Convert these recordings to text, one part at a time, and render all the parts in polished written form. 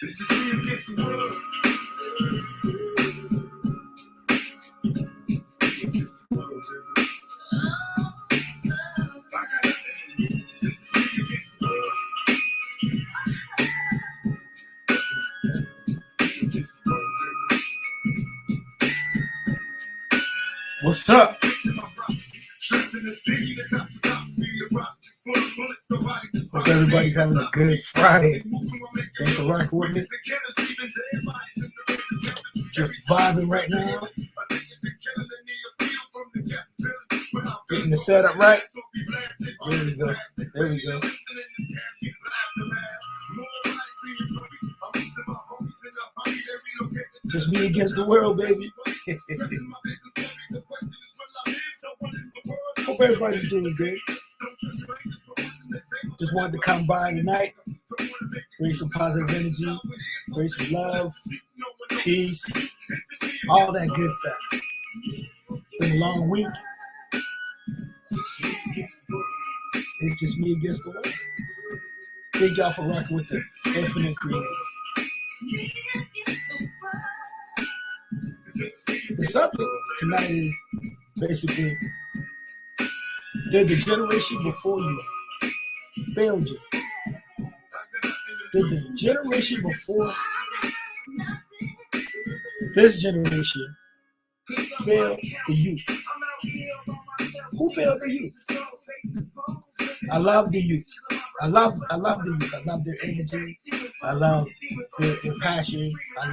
It's just me against the world. What's up? Hope everybody's having a good Friday. Thanks for rocking with me. Just vibing right now. Getting the setup right. There we go. There we go. Just me against the world, baby. Hope everybody's doing good. Just wanted to come by tonight, bring some positive energy, bring some love, peace, all that good stuff. Been a long week. It's just me against the world. Thank y'all for rocking with the Infinite Creators. The subject tonight is basically, did the generation before you failed you? Did the generation before this generation fail the youth? Who failed the youth? I love the youth. I love the youth. I love their energy. I love their passion. I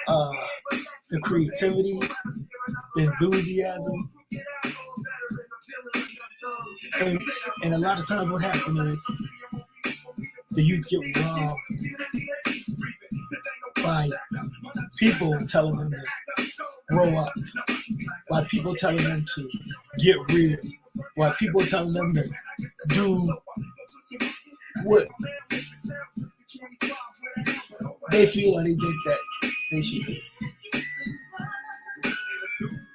love the creativity, the enthusiasm. And a lot of times what happens is the youth get robbed by people telling them to grow up, by people telling them to get real, by people telling them to do what they feel like they think that they should do.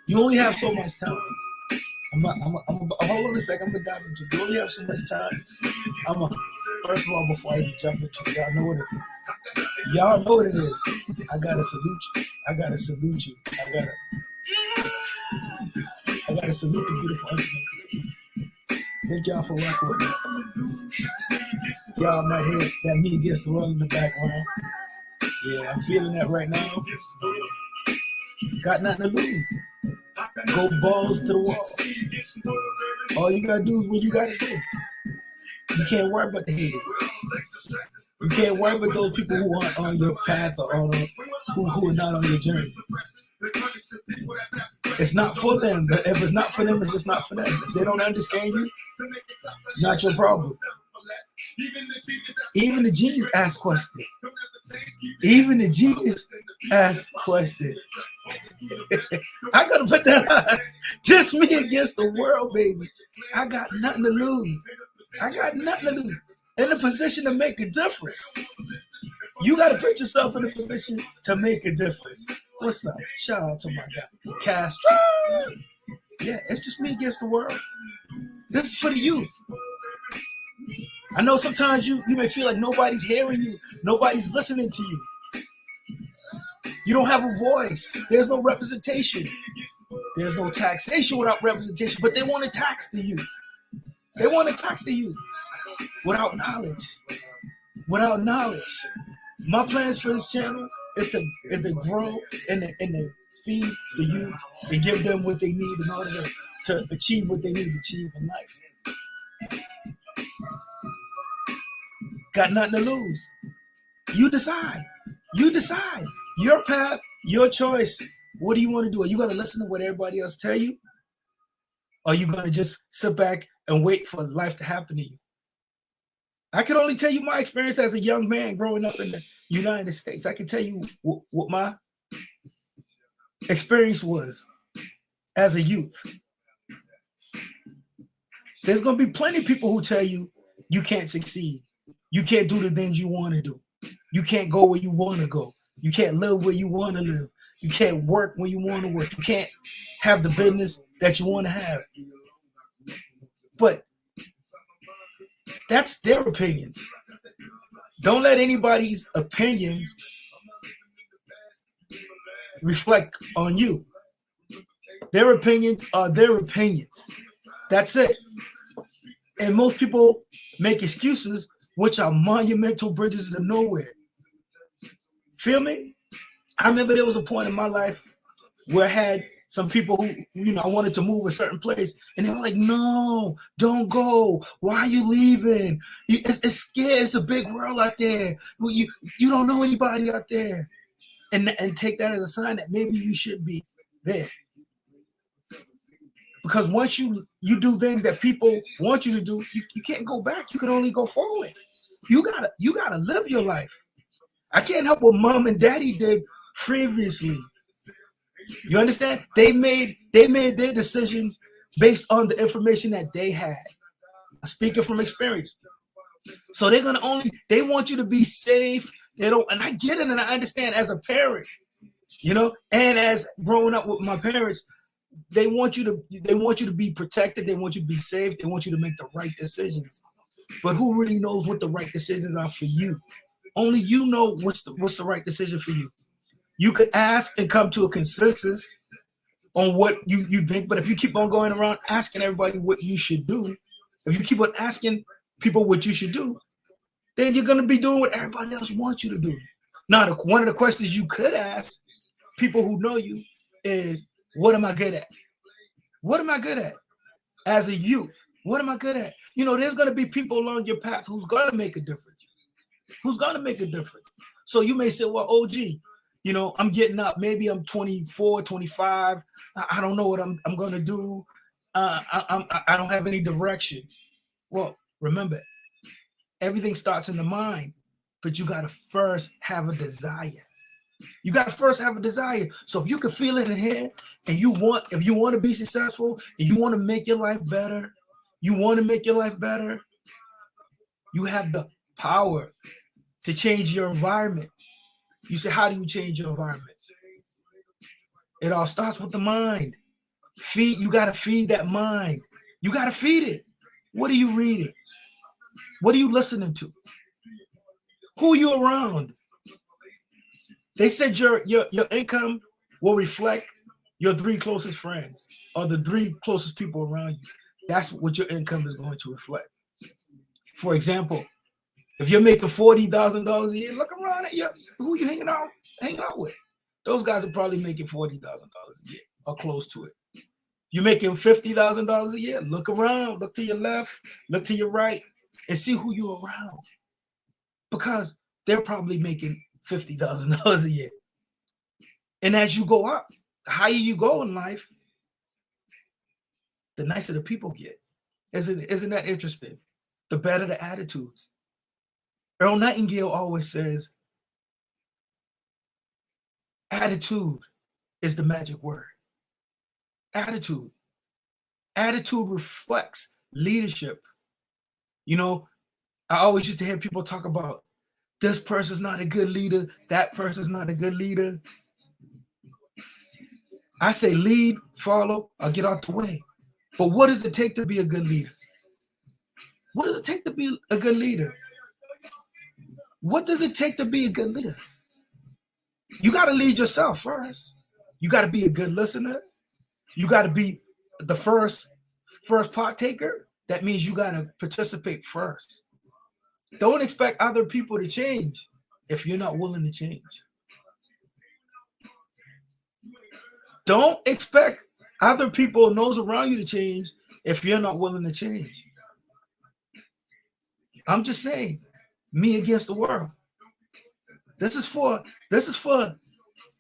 You only have so much time. Hold on a second. I'm gonna dive into it. You only have so much time. First of all, before I even jump into it, y'all know what it is. Y'all know what it is. I gotta salute you. I gotta salute you. I gotta salute the beautiful Infinite Creators. Thank y'all for rocking with me. Y'all might hear that me against the world in the background. Yeah, I'm feeling that right now. Got nothing to lose. Go balls to the wall. All you gotta do is what you gotta do. You can't worry about the haters. You can't worry about those people who aren't on your path or who are not on your journey. It's not for them. But if it's not for them, it's just not for them. If they don't understand you, not your problem. Even the genius asks questions. Even the genius asks questions. I gotta put that on. Just me against the world, baby. I got nothing to lose. I got nothing to lose. In a position to make a difference. You gotta put yourself in a position to make a difference. What's up? Shout out to my guy, Castro. Yeah, it's just me against the world. This is for the youth. I know sometimes you may feel like nobody's hearing you, nobody's listening to you. You don't have a voice. There's no representation. There's no taxation without representation, but they want to tax the youth. They want to tax the youth without knowledge. Without knowledge. My plans for this channel is to grow and to feed the youth and give them what they need in order to achieve what they need to achieve in life. Got nothing to lose. You decide. You decide. Your path, your choice. What do you want to do? Are you going to listen to what everybody else tell you? Or are you going to just sit back and wait for life to happen to you? I can only tell you my experience as a young man growing up in the United States. I can tell you what my experience was as a youth. There's going to be plenty of people who tell you you can't succeed. You can't do the things you want to do. You can't go where you want to go. You can't live where you want to live. You can't work when you want to work. You can't have the business that you want to have. But that's their opinions. Don't let anybody's opinions reflect on you. Their opinions are their opinions. That's it. And most people make excuses, which are monumental bridges to nowhere. Feel me? I remember there was a point in my life where I had some people who, I wanted to move a certain place, and they were like, "No, don't go. Why are you leaving? It's scary. It's a big world out there. You don't know anybody out there." And take that as a sign that maybe you should be there. Because once you do things that people want you to do, you can't go back. You can only go forward. You gotta live your life. I can't help what mom and daddy did previously. You understand? They made their decisions based on the information that they had. Speaking from experience. So they want you to be safe. They don't, and I get it, and I understand as a parent, and as growing up with my parents, they want you to be protected. They want you to be safe. They want you to make the right decisions. But who really knows what the right decisions are for you? Only you know what's the right decision for you. You could ask and come to a consensus on what you think, but if you keep on going around asking everybody what you should do, if you keep on asking people what you should do, then you're going to be doing what everybody else wants you to do. Now, one of the questions you could ask people who know you is, what am I good at? What am I good at? As a youth, what am I good at? There's going to be people along your path who's going to make a difference. Who's going to make a difference? So you may say, well, OG, I'm getting up. Maybe I'm 24, 25. I don't know what I'm going to do. I don't have any direction. Well, remember, everything starts in the mind, but you got to first have a desire. You got to first have a desire. So if you can feel it in here, and if you want to be successful, and you want to make your life better, you have the power to change your environment. You say, how do you change your environment? It all starts with the mind. You got to feed that mind. You got to feed it. What are you reading? What are you listening to? Who are you around? They said your income will reflect your 3 closest friends or the 3 closest people around you. That's what your income is going to reflect. For example, if you're making $40,000 a year, look around at who you hanging out with. Those guys are probably making $40,000 a year or close to it. You're making $50,000 a year. Look around, look to your left, look to your right, and see who you're around. Because they're probably making $50,000 a year. And as you go up, the higher you go in life, the nicer the people get. Isn't that interesting? The better the attitudes. Earl Nightingale always says, attitude is the magic word. Attitude. Attitude reflects leadership. I always used to hear people talk about, this person's not a good leader, that person's not a good leader. I say lead, follow, or get out the way. But what does it take to be a good leader? What does it take to be a good leader? What does it take to be a good leader? You got to lead yourself first. You got to be a good listener. You got to be the first partaker. That means you got to participate first. Don't expect other people to change if you're not willing to change. Don't expect other people and those around you to change if you're not willing to change. I'm just saying, me against the world. This is for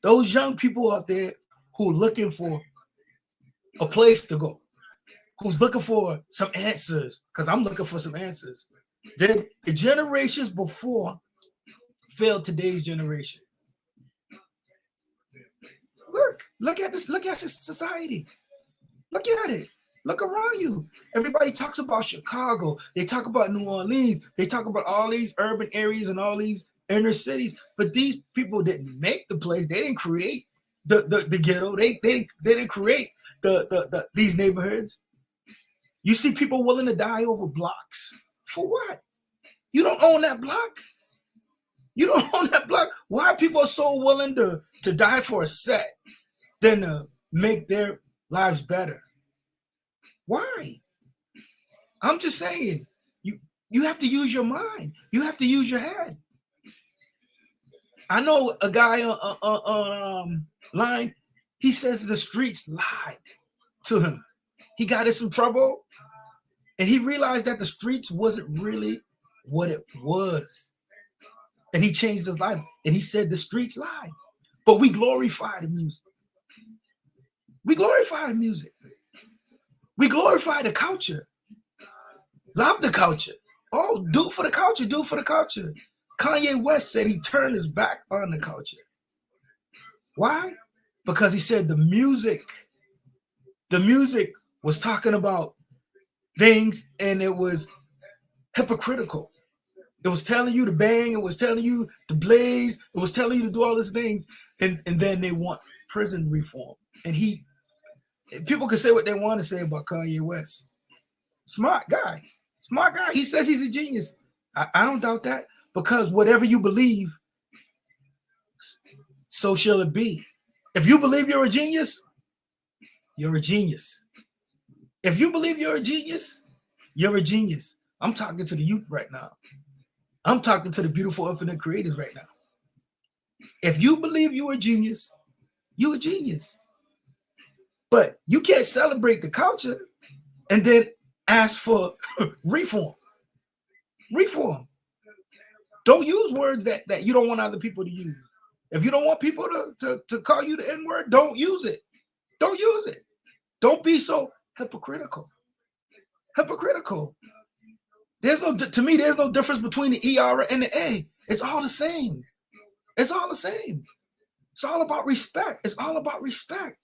those young people out there who are looking for a place to go, who's looking for some answers, because I'm looking for some answers. The generations before failed today's generation. Look at this society. Look at it. Look around you. Everybody talks about Chicago. They talk about New Orleans. They talk about all these urban areas and all these inner cities. But these people didn't make the place. They didn't create the ghetto. They didn't create these neighborhoods. You see people willing to die over blocks. For what? You don't own that block. You don't own that block. Why people are so willing to die for a set than to make their lives better? Why? I'm just saying, you have to use your mind. You have to use your head. I know a guy on line. He says the streets lied to him. He got in some trouble, and he realized that the streets wasn't really what it was. And he changed his life. And he said the streets lied. But we glorify the music. We glorify the music. We glorify the culture. Love the culture. Oh, do it for the culture. Do it for the culture. Kanye West said he turned his back on the culture. Why? Because he said the music was talking about things and it was hypocritical. It was telling you to bang. It was telling you to blaze. It was telling you to do all these things. And then they want prison reform. And people can say what they want to say about Kanye West. Smart guy. Smart guy. He says he's a genius. I don't doubt that. Because whatever you believe, so shall it be. If you believe you're a genius, you're a genius. If you believe you're a genius, you're a genius. I'm talking to the youth right now. I'm talking to the beautiful infinite creators right now. If you believe you're a genius, you're a genius. But you can't celebrate the culture and then ask for reform. Reform. Don't use words that you don't want other people to use. If you don't want people to call you the N-word, don't use it. Don't use it. Don't be so hypocritical. Hypocritical. To me, there's no difference between the ER and the A. It's all the same. It's all the same. It's all about respect. It's all about respect.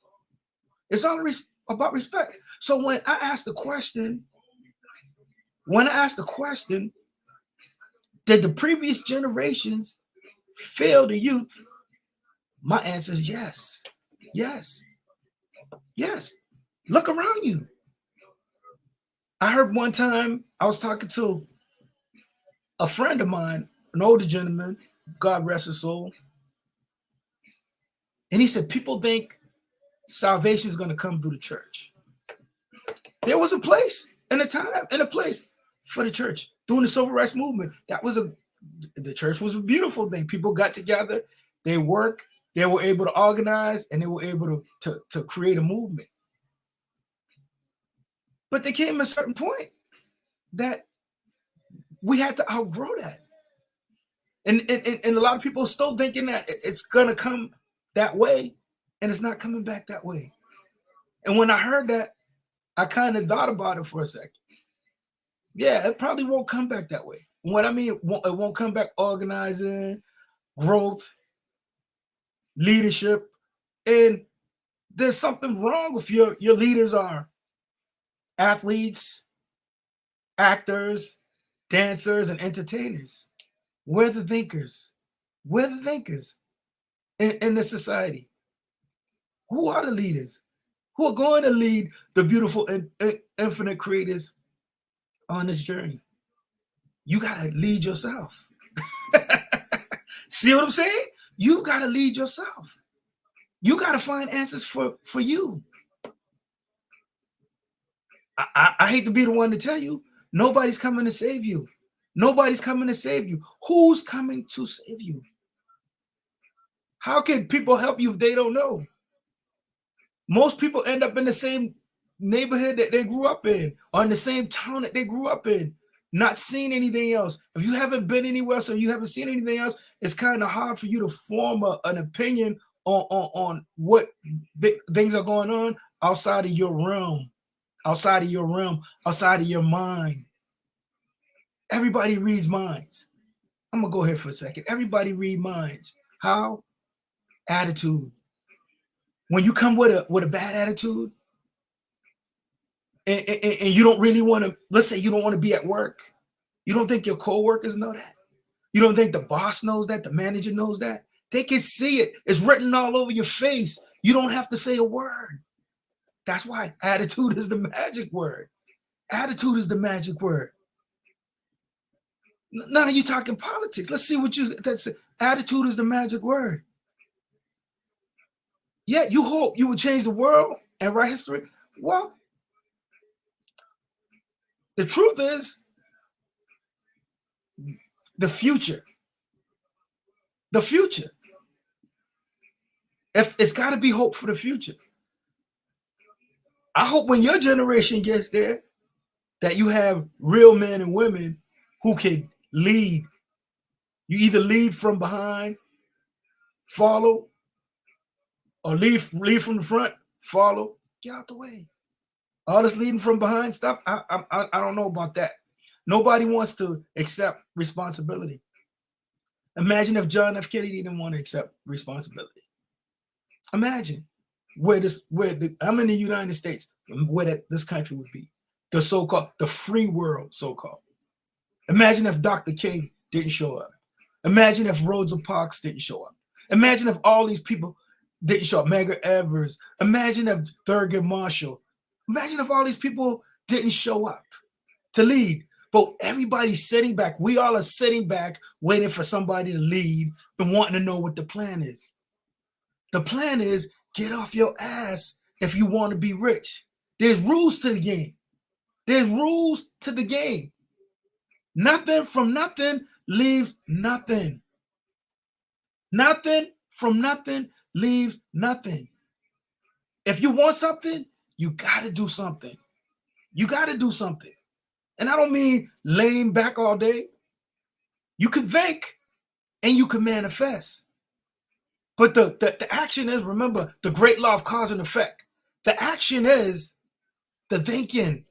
It's all about respect. So when I ask the question, did the previous generations fail the youth? My answer is yes. Yes. Yes. Look around you. I heard one time I was talking to a friend of mine, an older gentleman, God rest his soul. And he said, people think salvation is going to come through the church. There was a place and a time and a place for the church. During the civil rights movement, the church was a beautiful thing. People got together, they worked, they were able to organize, and they were able to create a movement. But there came a certain point that we had to outgrow that. And a lot of people are still thinking that it's going to come that way, and it's not coming back that way. And when I heard that, I kind of thought about it for a second. Yeah, it probably won't come back that way. What I mean, it won't come back organizing, growth, leadership. And there's something wrong with your leaders are athletes, actors, dancers, and entertainers. We're the thinkers. We're the thinkers in the society. Who are the leaders? Who are going to lead the beautiful infinite creators on this journey? You got to lead yourself. See what I'm saying? You got to lead yourself. You got to find answers for you. I hate to be the one to tell you, nobody's coming to save you. Nobody's coming to save you. Who's coming to save you? How can people help you if they don't know? Most people end up in the same neighborhood that they grew up in, or in the same town that they grew up in, not seeing anything else. If you haven't been anywhere else or you haven't seen anything else, it's kind of hard for you to form an opinion on what things are going on outside of your realm, outside of your mind. Everybody reads minds. I'm going to go here for a second. Everybody read minds. How? Attitude. When you come with a bad attitude, and you don't really want to, let's say you don't want to be at work. You don't think your co-workers know that? You don't think the boss knows that? The manager knows that? They can see it. It's written all over your face. You don't have to say a word. That's why attitude is the magic word. Attitude is the magic word. Now you're talking politics. Let's see what that's attitude is the magic word. Yeah, you hope you would change the world and write history. Well, the truth is the future. The future. If it's got to be hope for the future. I hope when your generation gets there that you have real men and women who can lead. You either lead from behind, follow, or lead from the front, follow. Get out the way. All this leading from behind stuff, I don't know about that. Nobody wants to accept responsibility. Imagine if John F. Kennedy didn't want to accept responsibility. Imagine I'm in the United States, where this country would be, the so-called the free world, so-called. Imagine if Dr. King didn't show up. Imagine if Rosa Parks didn't show up. Imagine if all these people didn't show up. Medgar Evers. Imagine if Thurgood Marshall. Imagine if all these people didn't show up to lead. But everybody's sitting back. We all are sitting back, waiting for somebody to lead and wanting to know what the plan is. The plan is get off your ass if you want to be rich. There's rules to the game. There's rules to the game. Nothing from nothing leaves nothing. Nothing from nothing leaves nothing. If you want something, you got to do something. You got to do something. And I don't mean laying back all day. You can think and you can manifest. But the action is, remember, the great law of cause and effect. The action is the thinking.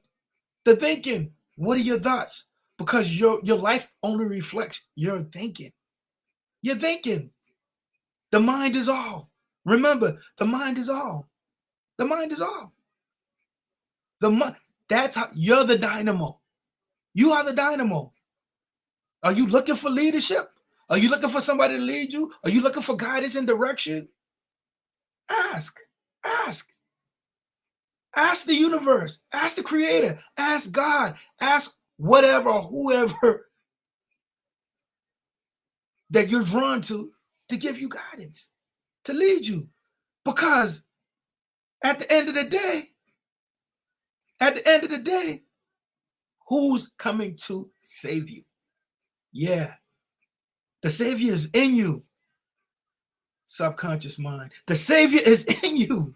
The thinking. What are your thoughts? Because your life only reflects your thinking. You're thinking. The mind is all. Remember, the mind is all. The mind is all. That's how you're the dynamo. You are the dynamo. Are you looking for leadership? Are you looking for somebody to lead you? Are you looking for guidance and direction? Ask. Ask. Ask the universe. Ask the creator. Ask God. Ask whatever or whoever that you're drawn to give you guidance, to lead you. Because at the end of the day, who's coming to save you? Yeah. The Savior is in you. Subconscious mind. The Savior is in you.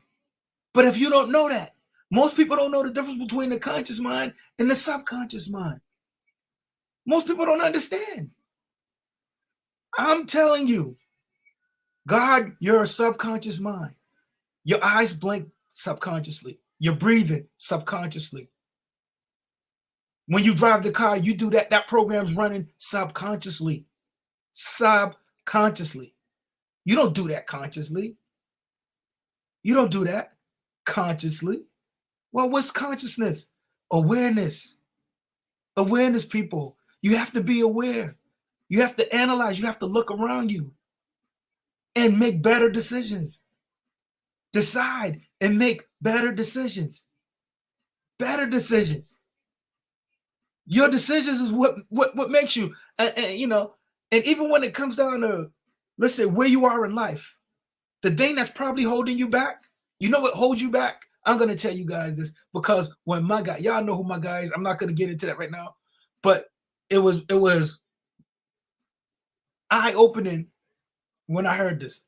But if you don't know that, most people don't know the difference between the conscious mind and the subconscious mind. Most people don't understand. I'm telling you, God, you're a subconscious mind. Your eyes blink subconsciously. You're breathing subconsciously. When you drive the car, you do that. That program's running subconsciously. Subconsciously. You don't do that consciously. You don't do that consciously. Well, what's consciousness? Awareness. Awareness, people. You have to be aware. You have to analyze. You have to look around you and make better decisions. Decide and make better decisions. Better decisions. Your decisions is what makes you, and even when it comes down to, let's say, where you are in life, the thing that's probably holding you back, you know what holds you back? I'm going to tell you guys this, because when my guy, y'all know who my guy is. I'm not going to get into that right now, but it was eye-opening when I heard this.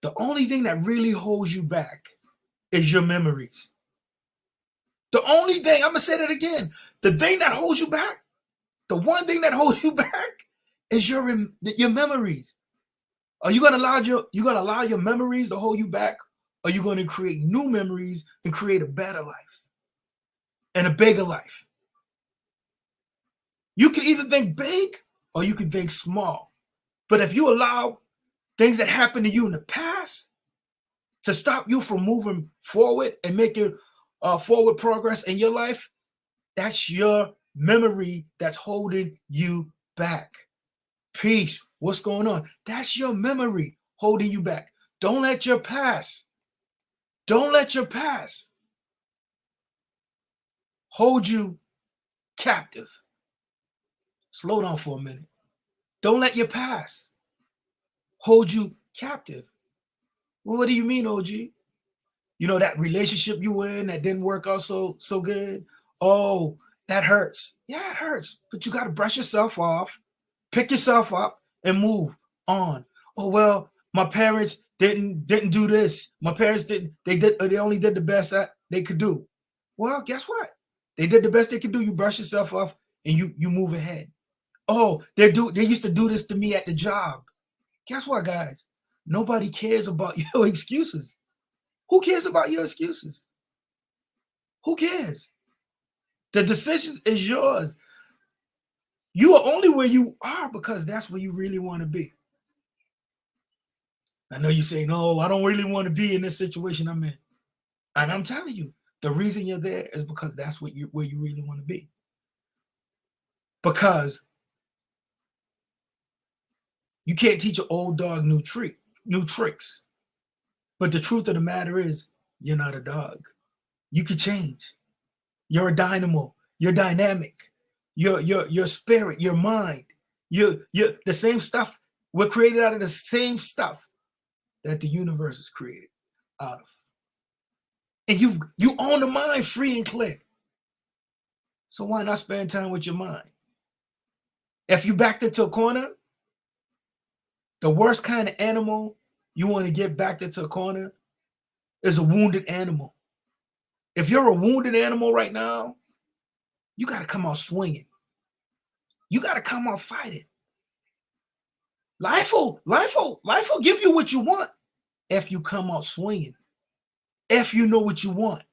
The only thing that really holds you back is your memories. The only thing, I'm going to say that again, the thing that holds you back, the one thing that holds you back is your memories. Are you going to allow your memories to hold you back? Or are you going to create new memories and create a better life and a bigger life? You can either think big or you can think small. But if you allow things that happened to you in the past to stop you from moving forward and making forward progress in your life, that's your memory that's holding you back. Peace. What's going on? That's your memory holding you back. Don't let your past hold you captive. Slow down for a minute. Don't let your past hold you captive. Well, what do you mean, OG? You know, that relationship you were in that didn't work out so good. Oh, that hurts. Yeah, it hurts. But you got to brush yourself off, pick yourself up, and move on. Oh well, my parents didn't do this. My parents didn't. They only did the best that they could do. Well, guess what? They did the best they could do. You brush yourself off and you move ahead. Oh, they used to do this to me at the job. Guess what, guys? Nobody cares about your excuses. Who cares about your excuses? Who cares? The decision is yours. You are only where you are because that's where you really want to be. I know you say, no, I don't really want to be in this situation I'm in. And I'm telling you, the reason you're there is because that's where you really want to be. Because you can't teach an old dog new tricks. But the truth of the matter is, you're not a dog. You can change. You're a dynamo. You're dynamic. Your spirit, your mind. You're the same stuff. We're created out of the same stuff that the universe is created out of. And you own the mind free and clear. So why not spend time with your mind? If you backed into a corner, the worst kind of animal you want to get backed into a corner is a wounded animal. If you're a wounded animal right now, you got to come out swinging. You got to come out fighting. Life will give you what you want if you come out swinging. If you know what you want.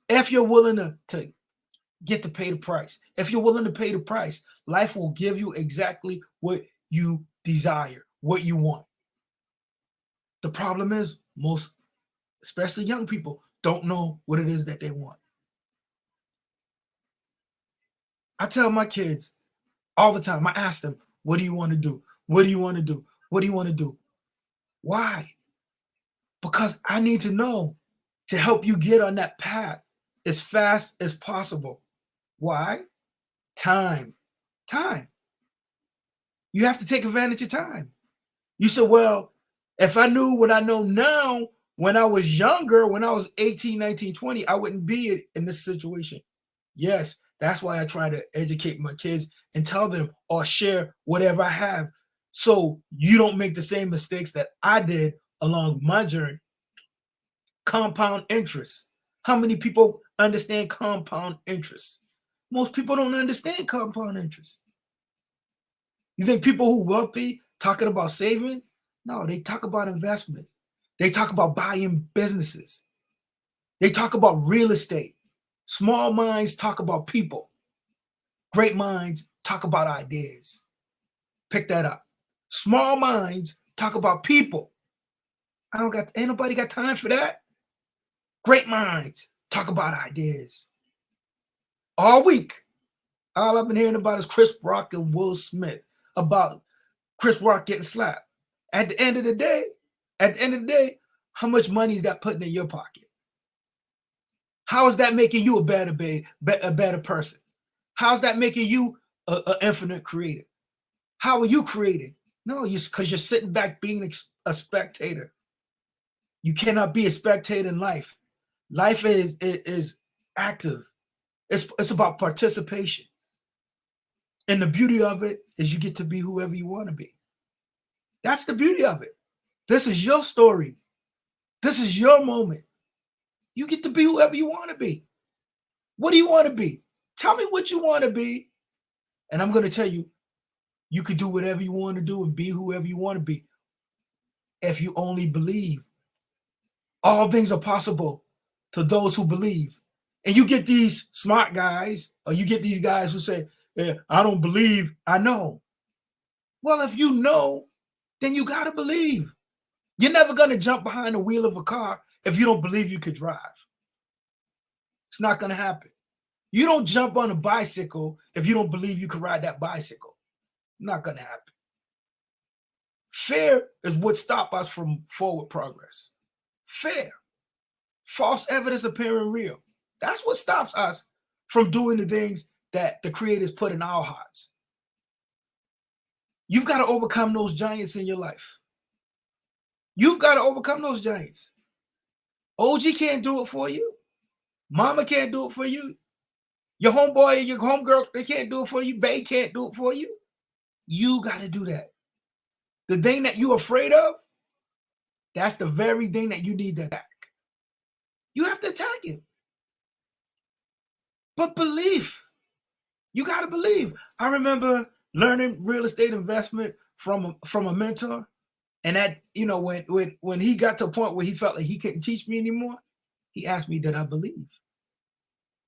If you're willing to get to pay the price. If you're willing to pay the price, life will give you exactly what you desire, what you want. The problem is most, especially young people, don't know what it is that they want. I tell my kids all the time, I ask them, what do you want to do? What do you want to do? What do you want to do? Why? Because I need to know to help you get on that path as fast as possible. Why? Time. You have to take advantage of time. You said, well, if I knew what I know now when I was younger, when I was 18, 19, 20, I wouldn't be in this situation. Yes, that's why I try to educate my kids and tell them or share whatever I have so you don't make the same mistakes that I did along my journey. Compound interest. How many people understand compound interest? Most people don't understand compound interest. You think people who are wealthy talking about saving? No, they talk about investment. They talk about buying businesses. They talk about real estate. Small minds talk about people. Great minds talk about ideas. Pick that up. Small minds talk about people. Ain't nobody got time for that. Great minds talk about ideas. All week, all I've been hearing about is Chris Rock and Will Smith, about Chris Rock getting slapped. At the end of the day, how much money is that putting in your pocket? How is that making you a better person? How's that making you an infinite creator? How are you creating? No, because you're sitting back being a spectator. You cannot be a spectator in life. Life is active. It's about participation. And the beauty of it is you get to be whoever you want to be. That's the beauty of it. This is your story. This is your moment. You get to be whoever you want to be. What do you want to be? Tell me what you want to be. And I'm going to tell you, you could do whatever you want to do and be whoever you want to be. If you only believe. All things are possible to those who believe. And you get these smart guys, or you get these guys who say, I don't believe, I know. Well, if you know, then you got to believe. You're never going to jump behind the wheel of a car if you don't believe you could drive. It's not going to happen. You don't jump on a bicycle if you don't believe you can ride that bicycle. Not going to happen. Fear is what stops us from forward progress. Fear. False evidence appearing real. That's what stops us from doing the things that the creators put in our hearts. You've got to overcome those giants in your life. You've got to overcome those giants. OG can't do it for you. Mama can't do it for you. Your homeboy and your homegirl, they can't do it for you. Bae can't do it for you. You got to do that. The thing that you're afraid of, that's the very thing that you need to attack. You have to attack it. But belief. You got to believe. I remember learning real estate investment from a mentor. And that, when he got to a point where he felt like he couldn't teach me anymore, he asked me, did I believe?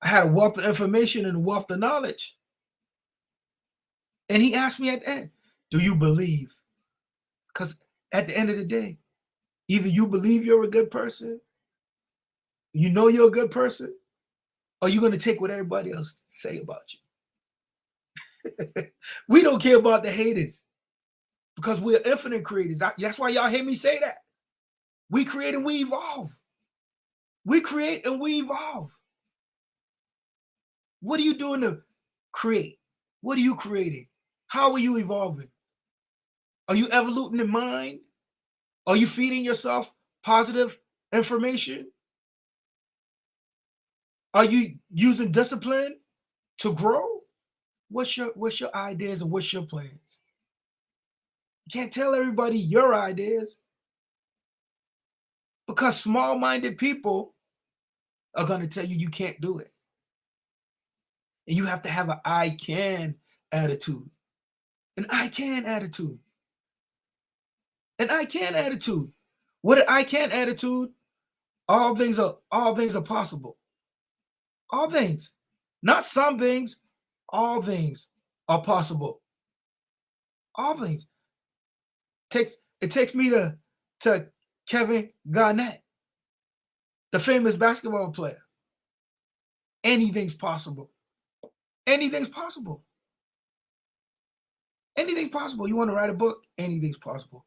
I had a wealth of information and a wealth of knowledge. And he asked me at the end, do you believe? Because at the end of the day, either you believe you're a good person, you know you're a good person, or you're going to take what everybody else say about you. We don't care about the haters because we're infinite creators. That's why y'all hear me say that. We create and we evolve. We create and we evolve. What are you doing to create? What are you creating? How are you evolving? Are you evoluting in mind? Are you feeding yourself positive information? Are you using discipline to grow? What's your ideas and what's your plans? You can't tell everybody your ideas because small-minded people are going to tell you you can't do it. And you have to have an I can attitude. An I can attitude. An I can attitude. What an I can attitude? All things are possible. All things. Not some things. All things are possible. All things. It takes me to Kevin Garnett, the famous basketball player. Anything's possible. Anything's possible. Anything's possible. You want to write a book? Anything's possible.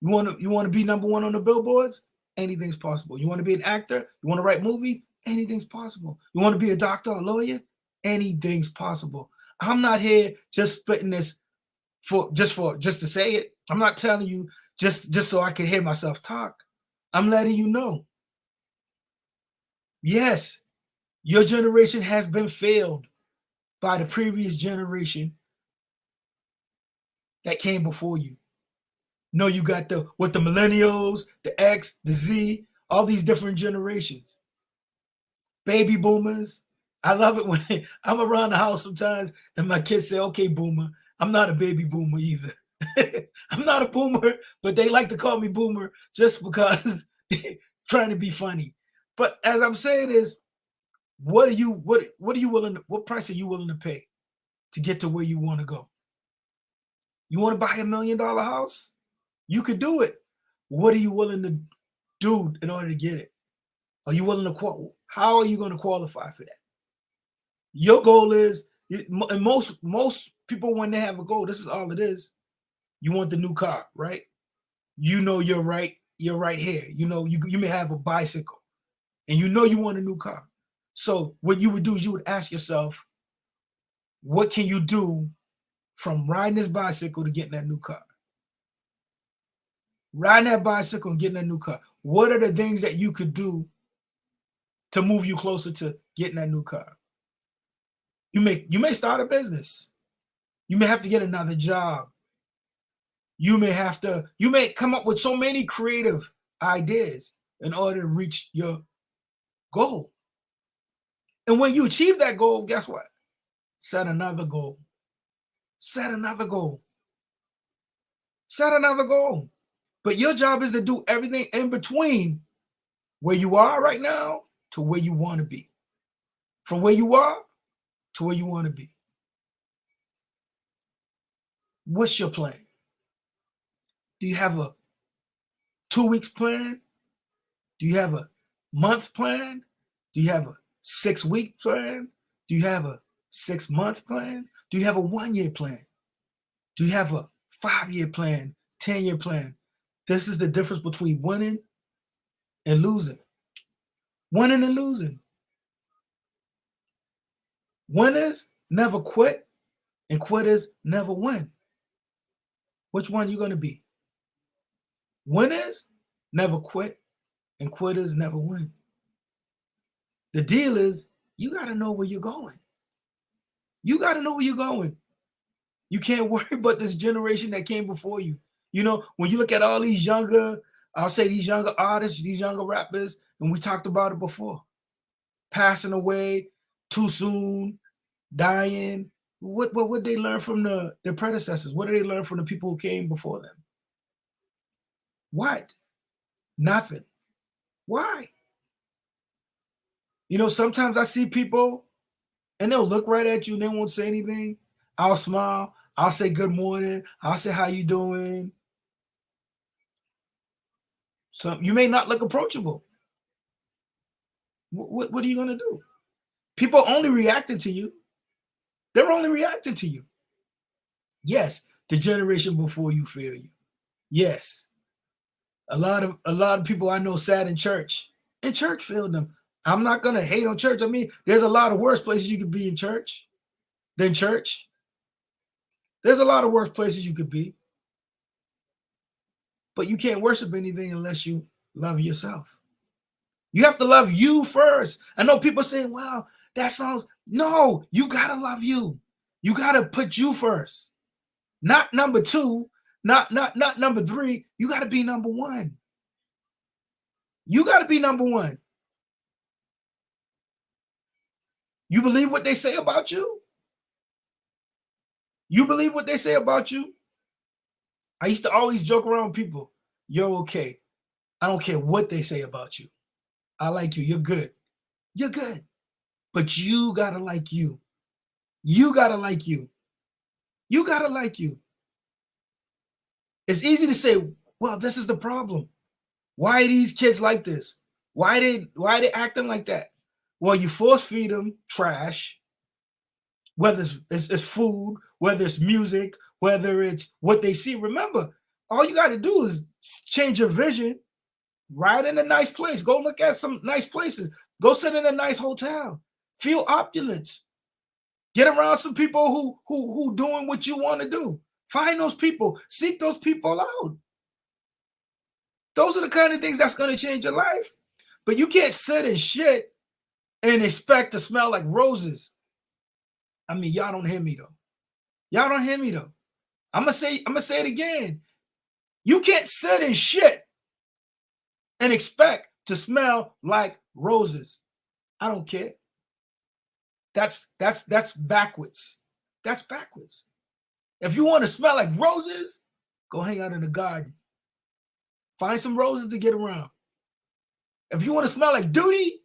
You want to be number one on the billboards? Anything's possible. You want to be an actor? You want to write movies? Anything's possible. You want to be a doctor or a lawyer? Anything's possible. I'm not here just spitting this just to say it. I'm not telling you just so I can hear myself talk. I'm letting you know. Yes, your generation has been failed by the previous generation that came before you. No, you got the millennials, the X, the Z, all these different generations. Baby boomers. I love it when I'm around the house sometimes and my kids say, okay, boomer. I'm not a baby boomer either. I'm not a boomer, but they like to call me boomer just because trying to be funny. But as I'm saying is, what price are you willing to pay to get to where you want to go? You want to buy $1 million house? You could do it. What are you willing to do in order to get it? Are you willing to how are you going to qualify for that? Your goal is, and most people, when they have a goal, this is all it is. You want the new car, right? You know you're right here. You know, you may have a bicycle and you know you want a new car. So what you would do is you would ask yourself, what can you do from riding this bicycle to getting that new car? Riding that bicycle and getting that new car. What are the things that you could do to move you closer to getting that new car? You may start a business. You may have to get another job. You may come up with so many creative ideas in order to reach your goal. And when you achieve that goal, guess what? Set another goal. Set another goal. Set another goal. But your job is to do everything in between where you are right now to where you want to be. From where you are to where you want to be. What's your plan? Do you have a 2 weeks plan? Do you have a month plan? Do you have a 6-week plan? Do you have a 6-month plan? Do you have a 1-year plan? Do you have a 5-year plan, 10-year plan? This is the difference between winning and losing. Winning and losing. Winners never quit and quitters never win. Which one are you going to be? Winners never quit, and quitters never win. The deal is you got to know where you're going. You got to know where you're going. You can't worry about this generation that came before you. You know, when you look at all these younger, I'll say these younger artists, these younger rappers, and we talked about it before, passing away too soon, dying. What they learn from their predecessors? What did they learn from the people who came before them? What? Nothing. Why? You know, sometimes I see people and they'll look right at you and they won't say anything. I'll smile. I'll say good morning. I'll say how you doing. So you may not look approachable. What are you going to do? People only reacting to you. They're only reacting to you. Yes, the generation before you fail you. Yes. A lot of people I know sat in church, and church failed them. I'm not going to hate on church. I mean, there's a lot of worse places you could be in church than church. There's a lot of worse places you could be. But you can't worship anything unless you love yourself. You have to love you first. I know people say, well, that sounds, no, you got to love you. You got to put you first. Not number two, not number three. You got to be number one. You got to be number one. You believe what they say about you? You believe what they say about you? I used to always joke around with people. You're okay. I don't care what they say about you. I like you. You're good. You're good. But you got to like you. You got to like you. You got to like you. It's easy to say, well, this is the problem. Why are these kids like this? Why are they acting like that? Well, you force feed them trash, whether it's food, whether it's music, whether it's what they see. Remember, all you got to do is change your vision. Ride in a nice place. Go look at some nice places. Go sit in a nice hotel. Feel opulence. Get around some people who doing what you want to do. Find those people. Seek those people out. Those are the kind of things that's going to change your life. But you can't sit and shit and expect to smell like roses. I mean, y'all don't hear me though. Y'all don't hear me though. I'm gonna say it again. You can't sit and shit and expect to smell like roses. I don't care. That's backwards. That's backwards. If you want to smell like roses, go hang out in the garden. Find some roses to get around. If you want to smell like duty,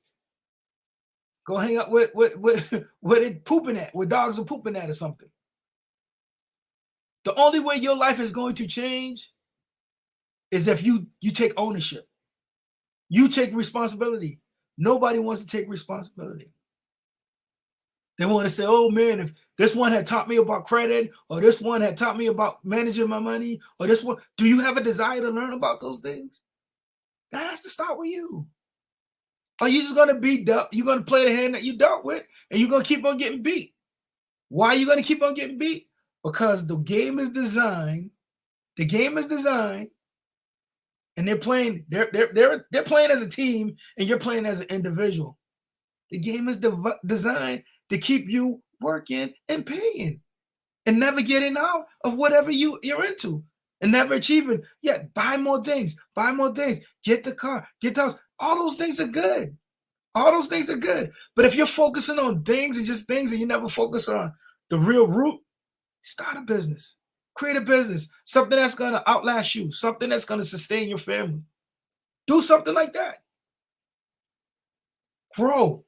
go hang out with it pooping at, where dogs are pooping at or something. The only way your life is going to change is if you take ownership. You take responsibility. Nobody wants to take responsibility. They want to say, oh man, if this one had taught me about credit, or this one had taught me about managing my money, or this one, do you have a desire to learn about those things? That has to start with you. Are you just going to be dealt? You're going to play the hand that you dealt with, and you're going to keep on getting beat. Why are you going to keep on getting beat? Because the game is designed. The game is designed, and they're playing. They're playing as a team, and you're playing as an individual. The game is designed to keep you working and paying, and never getting out of whatever you're into, and never achieving. Yeah, buy more things. Buy more things. Get the car. Get those. All those things are good. All those things are good. But if you're focusing on things and just things, and you never focus on the real root, start a business. Create a business. Something that's going to outlast you. Something that's going to sustain your family. Do something like that. Grow.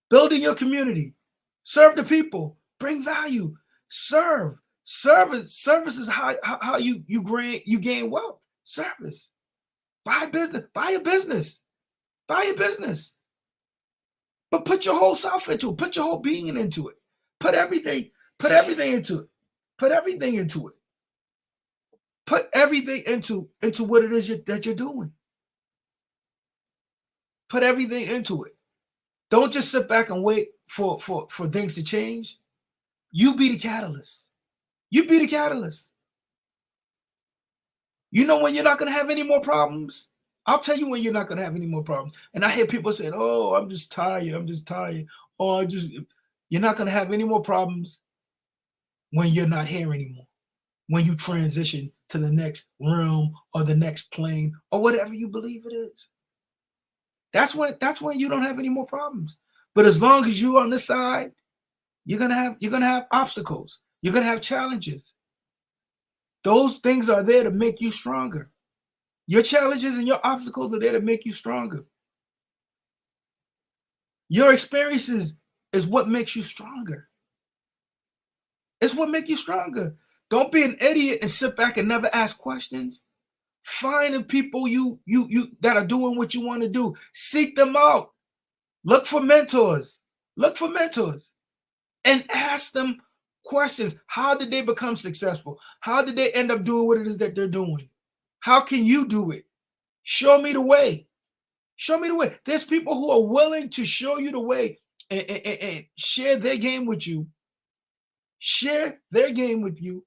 Build in your community. Serve the people. Bring value. Serve. Service is how you gain wealth. Service. Buy a business. Buy a business. Buy a business. But put your whole self into it. Put your whole being into it. Put everything into it. Put everything into it. Put everything into what it is that you're doing. Put everything into it. Don't just sit back and wait for things to change. You be the catalyst. You be the catalyst. You know when you're not going to have any more problems? I'll tell you when you're not going to have any more problems. And I hear people saying, oh, I'm just tired. I'm just tired. Or you're not going to have any more problems when you're not here anymore. When you transition to the next realm or the next plane or whatever you believe it is. That's when you don't have any more problems. But as long as you're on this side, you're gonna have obstacles. You're gonna have challenges. Those things are there to make you stronger. Your challenges and your obstacles are there to make you stronger. Your experiences is what makes you stronger. It's what makes you stronger. Don't be an idiot and sit back and never ask questions. Find the people you that are doing what you want to do. Seek them out. Look for mentors. Look for mentors and ask them questions. How did they become successful? How did they end up doing what it is that they're doing? How can you do it? Show me the way. Show me the way. There's people who are willing to show you the way and share their game with you. Share their game with you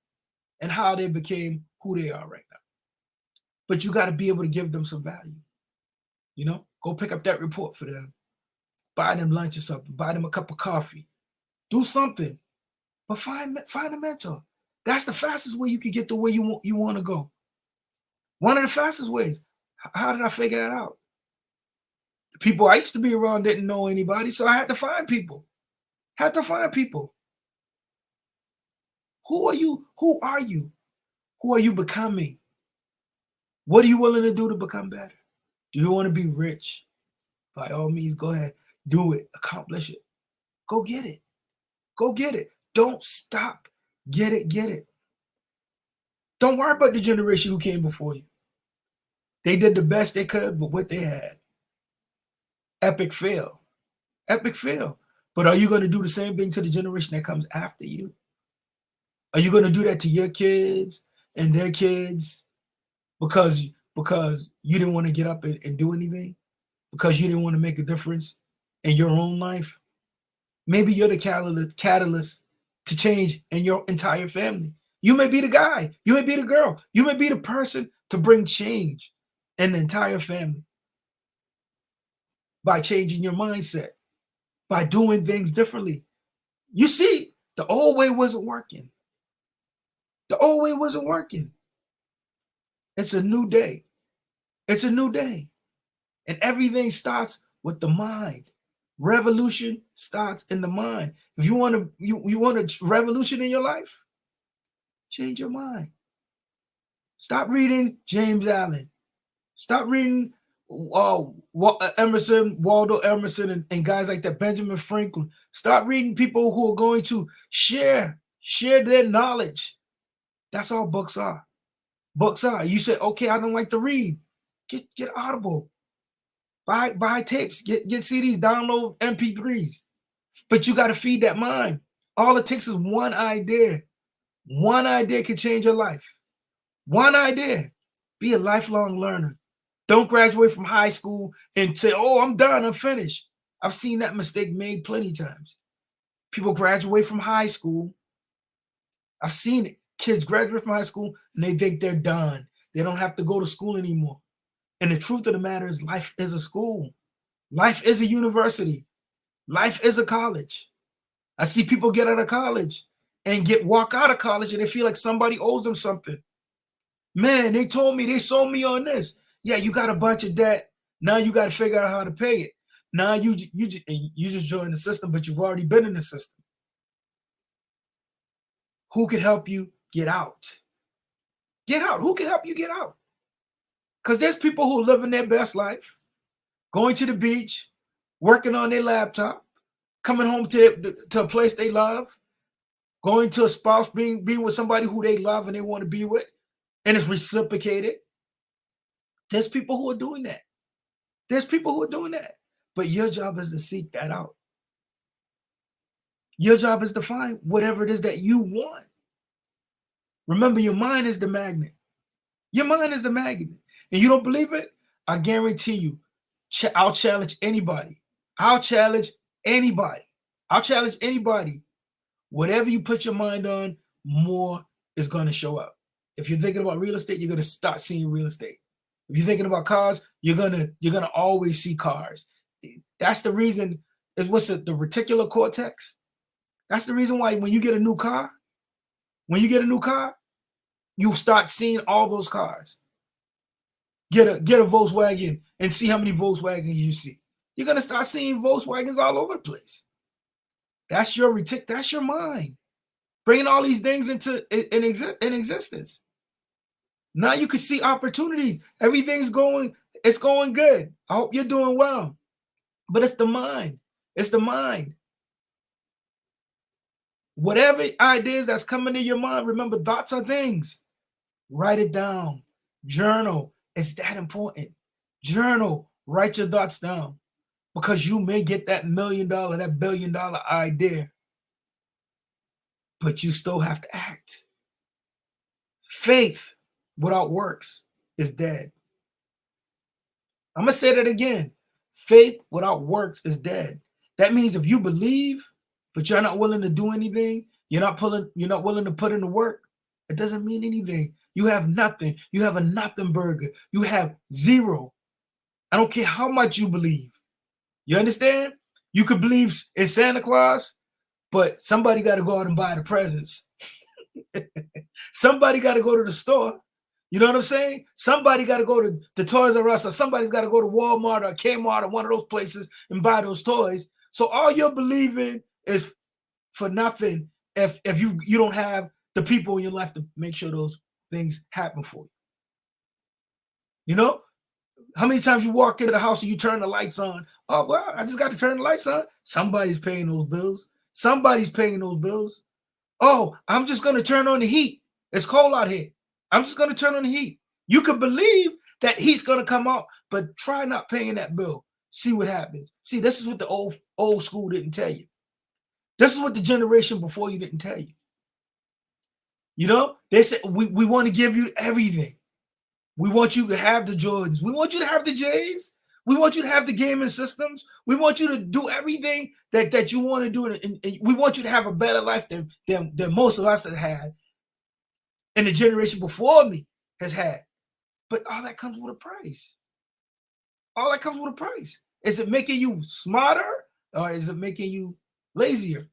and how they became who they are right now. But you got to be able to give them some value. You know, go pick up that report for them. Buy them lunch or something. Buy them a cup of coffee. Do something. But find a mentor. That's the fastest way you can get the way you want to go. One of the fastest ways. How did I figure that out? The people I used to be around didn't know anybody, so I had to find people. Who are you? Who are you? Who are you becoming? What are you willing to do to become better? Do you want to be rich? By all means, go ahead. Do it. Accomplish it. Go get it. Go get it. Don't stop. Get it. Get it. Don't worry about the generation who came before you. They did the best they could with what they had. Epic fail. Epic fail. But are you going to do the same thing to the generation that comes after you? Are you going to do that to your kids and their kids because you didn't want to get up and do anything? Because you didn't want to make a difference in your own life? Maybe you're the catalyst to change in your entire family. You may be the guy. You may be the girl. You may be the person to bring change in the entire family by changing your mindset, by doing things differently. You see, the old way wasn't working. The old way wasn't working. It's a new day. It's a new day. And everything starts with the mind. Revolution starts in the mind. If you want a revolution in your life, change your mind. Stop reading James Allen. Stop reading Emerson, Waldo Emerson, and guys like that, Benjamin Franklin. Stop reading people who are going to share their knowledge. That's all books are. Books are. You say, okay, I don't like to read. Get Audible. Buy tapes. Get CDs. Download MP3s. But you got to feed that mind. All it takes is one idea. One idea can change your life. One idea. Be a lifelong learner. Don't graduate from high school and say, oh, I'm done, I'm finished. I've seen that mistake made plenty of times. People graduate from high school. I've seen it. Kids graduate from high school and they think they're done. They don't have to go to school anymore. And the truth of the matter is life is a school. Life is a university. Life is a college. I see people get out of college and walk out of college and they feel like somebody owes them something. Man, they sold me on this. Yeah, you got a bunch of debt. Now you got to figure out how to pay it. Now you just joined the system, but you've already been in the system. Who could help you get out? Get out. Who can help you get out? Because there's people who are living their best life, going to the beach, working on their laptop, coming home to a place they love, going to a spouse, being with somebody who they love and they want to be with, and it's reciprocated. There's people who are doing that. There's people who are doing that. But your job is to seek that out. Your job is to find whatever it is that you want. Remember, your mind is the magnet. Your mind is the magnet. And you don't believe it? I guarantee you, I'll challenge anybody. I'll challenge anybody. Whatever you put your mind on, more is going to show up. If you're thinking about real estate, you're going to start seeing real estate. If you're thinking about cars, you're gonna always see cars. That's the reason. What's the reticular cortex? That's the reason why when you get a new car, you start seeing all those cars. Get a Volkswagen and see how many Volkswagens you see. You're gonna start seeing Volkswagens all over the place. That's your mind, bringing all these things into in existence. Now you can see opportunities. Everything's going, it's going good. I hope you're doing well. But it's the mind. It's the mind. Whatever ideas that's coming to your mind, remember, thoughts are things. Write it down. Journal. It's that important. Journal. Write your thoughts down. Because you may get that $1 million, that $1 billion idea. But you still have to act. Faith without works is dead. I'm going to say that again. Faith without works is dead. That means if you believe, but you're not willing to do anything, you're not willing to put in the work, it doesn't mean anything. You have nothing. You have a nothing burger. You have zero. I don't care how much you believe. You understand? You could believe in Santa Claus, but somebody got to go out and buy the presents. Somebody got to go to the store. You know what I'm saying? Somebody got to go to the Toys R Us, or somebody's got to go to Walmart or Kmart or one of those places and buy those toys. So all you're believing is for nothing if you don't have the people in your life to make sure those things happen for you. You know? How many times you walk into the house and you turn the lights on? Oh, well, I just got to turn the lights on. Somebody's paying those bills. Somebody's paying those bills. Oh, I'm just going to turn on the heat. It's cold out here. I'm just going to turn on the heat. You can believe that heat's going to come out, but try not paying that bill. See what happens. See, this is what the old school didn't tell you. This is what the generation before you didn't tell you. You know, they said, we want to give you everything. We want you to have the Jordans. We want you to have the J's. We want you to have the gaming systems. We want you to do everything that you want to do. And we want you to have a better life than most of us have had and the generation before me has had. But all that comes with a price. All that comes with a price. Is it making you smarter or is it making you lazier?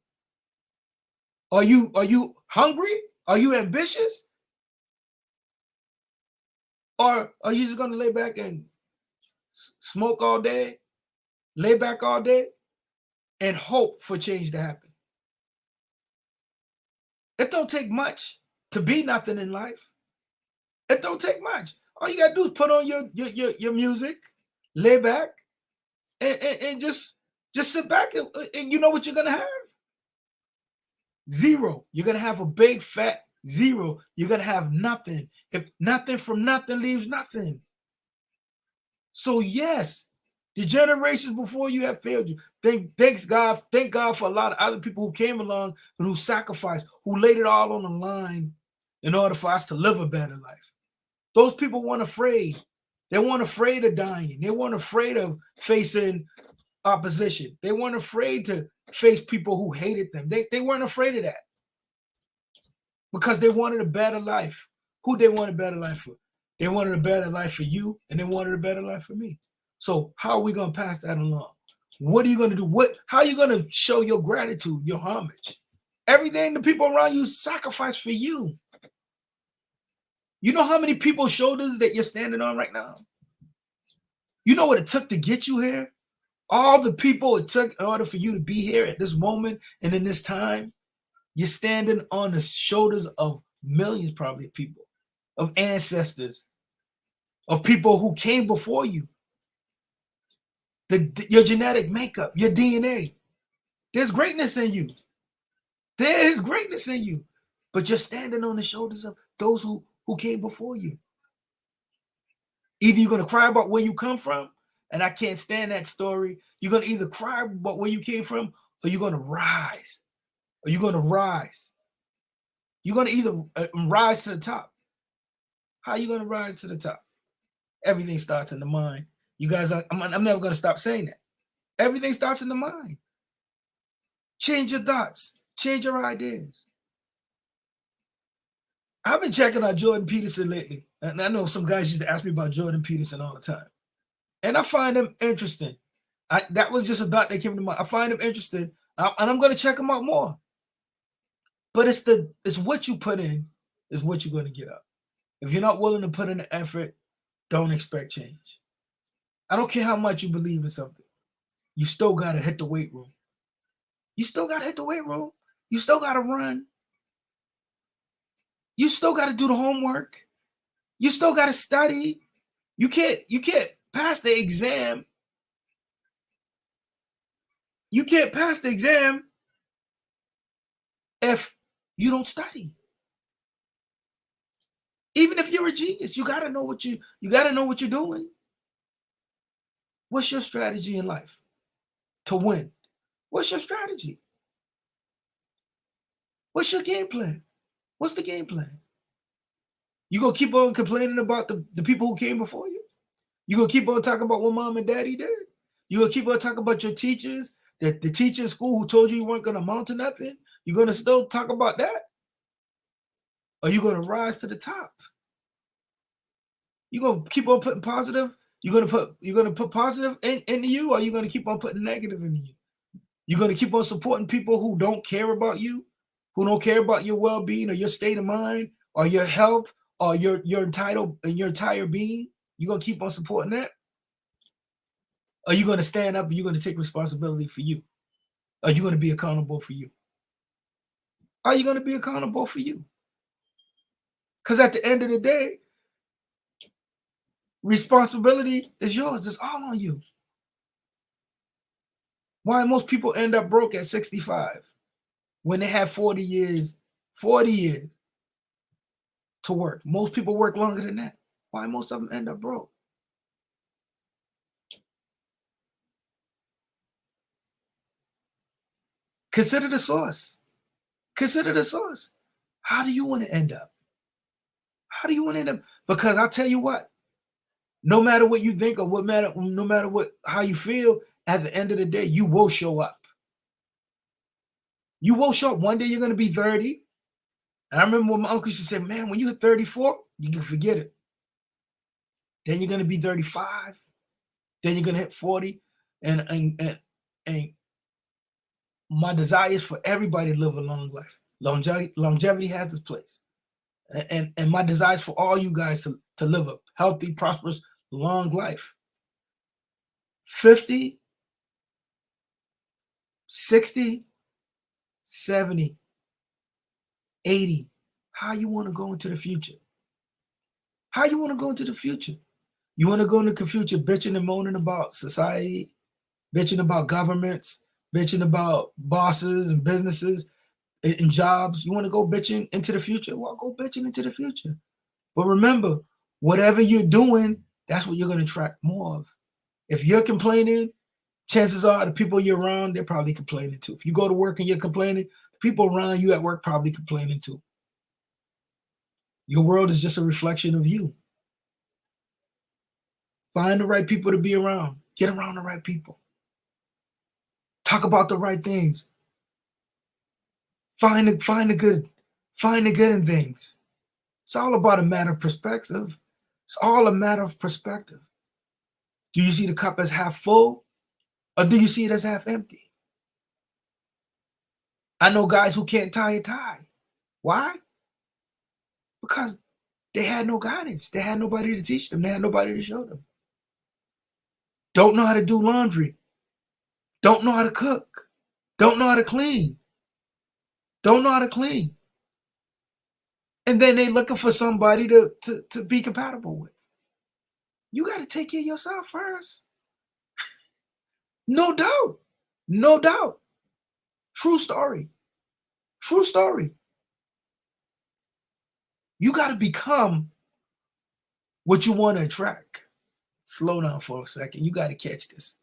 Are you hungry? Are you ambitious? Or are you just going to lay back and smoke all day, lay back all day, and hope for change to happen? It don't take much to be nothing in life. It don't take much. All you got to do is put on your music, lay back, and just sit back, and you know what you're going to have? Zero. You're going to have a big fat zero. You're going to have nothing. If nothing from nothing leaves nothing. So yes, the generations before you have failed you. Thank God for a lot of other people who came along and who sacrificed, who laid it all on the line in order for us to live a better life. Those people weren't afraid. They weren't afraid of dying. They weren't afraid of facing opposition. They weren't afraid to face people who hated them. They weren't afraid of that because they wanted a better life. Who they want a better life for? They wanted a better life for you, and they wanted a better life for me. So how are we going to pass that along? What are you going to do? How are you going to show your gratitude, your homage? Everything the people around you sacrifice for you. You know how many people's shoulders that you're standing on right now? You know what it took to get you here? All the people it took in order for you to be here at this moment and in this time, you're standing on the shoulders of millions probably of people, of ancestors, of people who came before you. Your genetic makeup, your DNA. There's greatness in you. There is greatness in you. But you're standing on the shoulders of those who came before you. Either you're going to cry about where you come from, and I can't stand that story. You're going to either cry about where you came from, or you're going to rise. Or you're going to rise. You're going to either rise to the top. How are you going to rise to the top? Everything starts in the mind. You guys, I'm never going to stop saying that. Everything starts in the mind. Change your thoughts. Change your ideas. I've been checking out Jordan Peterson lately. And I know some guys used to ask me about Jordan Peterson all the time. And I find him interesting. That was just a thought that came to mind. I find him interesting. And I'm going to check him out more. But it's what you put in is what you're going to get out. If you're not willing to put in the effort, don't expect change. I don't care how much you believe in something. You still got to hit the weight room. You still got to hit the weight room. You still got to run. You still got to do the homework. You still got to study. You can't pass the exam. You can't pass the exam if you don't study. Even if you're a genius, you got to know what you're doing. What's your strategy in life to win? What's your strategy? What's your game plan? What's the game plan? You gonna keep on complaining about the people who came before you? You gonna keep on talking about what mom and daddy did? You gonna keep on talking about your teachers, the teacher in school who told you weren't gonna amount to nothing? You gonna still talk about that? Or you gonna rise to the top? You gonna keep on putting positive? You're gonna put positive into you, or you gonna keep on putting negative into you? You're gonna keep on supporting people who don't care about you, who don't care about your well-being or your state of mind or your health or your entire being? You're gonna keep on supporting that? Are you gonna stand up and you're gonna take responsibility for you? Are you gonna be accountable for you? Are you gonna be accountable for you? Because at the end of the day, responsibility is yours. It's all on you. Why most people end up broke at 65 when they have 40 years to work? Most people work longer than that. Why most of them end up broke? Consider the source. Consider the source. How do you want to end up? How do you want to end up? Because I'll tell you what, no matter what you think or no matter how you feel, at the end of the day, you will show up. You will show up. One day you're going to be 30. And I remember when my uncle used to say, man, when you hit 34, you can forget it. Then you're going to be 35. Then you're going to hit 40. And my desire is for everybody to live a long life. Longevity has its place. And my desire is for all you guys to live a healthy, prosperous, long life. 50, 60, 70, 80. How you want to go into the future? How you want to go into the future? You want to go into the future bitching and moaning about society, bitching about governments, bitching about bosses and businesses and jobs. You want to go bitching into the future? Well, go bitching into the future. But remember, whatever you're doing, that's what you're going to attract more of. If you're complaining, chances are the people you're around, they're probably complaining too. If you go to work and you're complaining, the people around you at work probably complaining too. Your world is just a reflection of you. Find the right people to be around. Get around the right people. Talk about the right things. Find the good in things. It's all about a matter of perspective. It's all a matter of perspective. Do you see the cup as half full, or do you see it as half empty? I know guys who can't tie a tie. Why? Because they had no guidance. They had nobody to teach them. They had nobody to show them. Don't know how to do laundry. Don't know how to cook. Don't know how to clean. Don't know how to clean. And then they looking for somebody to be compatible with. You got to take care of yourself first. No doubt. No doubt. True story. True story. You got to become what you want to attract. Slow down for a second. You got to catch this.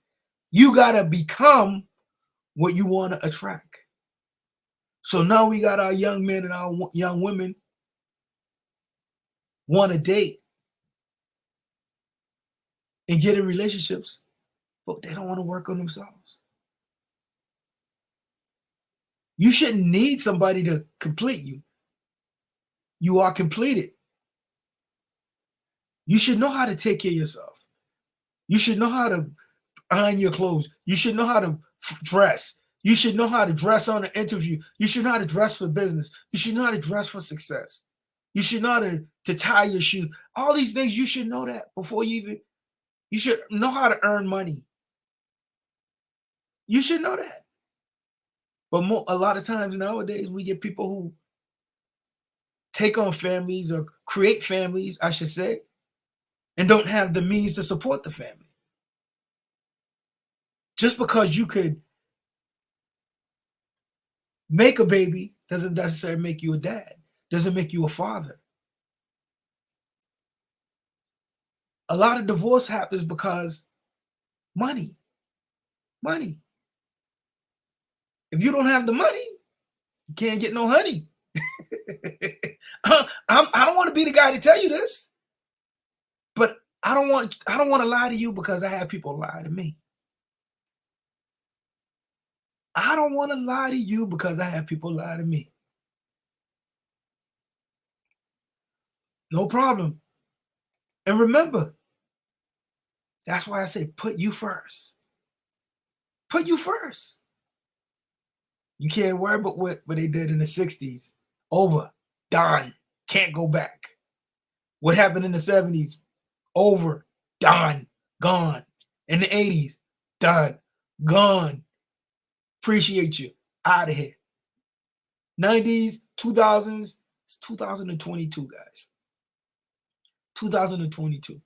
You got to become what you want to attract. So now we got our young men and our young women want to date and get in relationships, but they don't want to work on themselves. You shouldn't need somebody to complete you. You are completed. You should know how to take care of yourself. You should know how to iron your clothes. You should know how to dress. You should know how to dress on an interview. You should know how to dress for business. You should know how to dress for success. You should know how to tie your shoes. All these things, you should know that before you should know how to earn money. You should know that. But a lot of times nowadays, we get people who take on families or create families, I should say, and don't have the means to support the family. Just because you could make a baby doesn't necessarily make you a dad, doesn't make you a father. A lot of divorce happens because money. If you don't have the money, you can't get no honey. I don't want to be the guy to tell you this, but I don't want to lie to you because I have people lie to me. I don't want to lie to you because I have people lie to me. No problem. And remember, that's why I say put you first. Put you first. You can't worry about what they did in the 60s. Over. Done. Can't go back. What happened in the 70s? Over. Done. Gone. In the 80s? Done. Gone. Appreciate you. Out of here. 90s, 2000s, it's 2022, guys. 2022.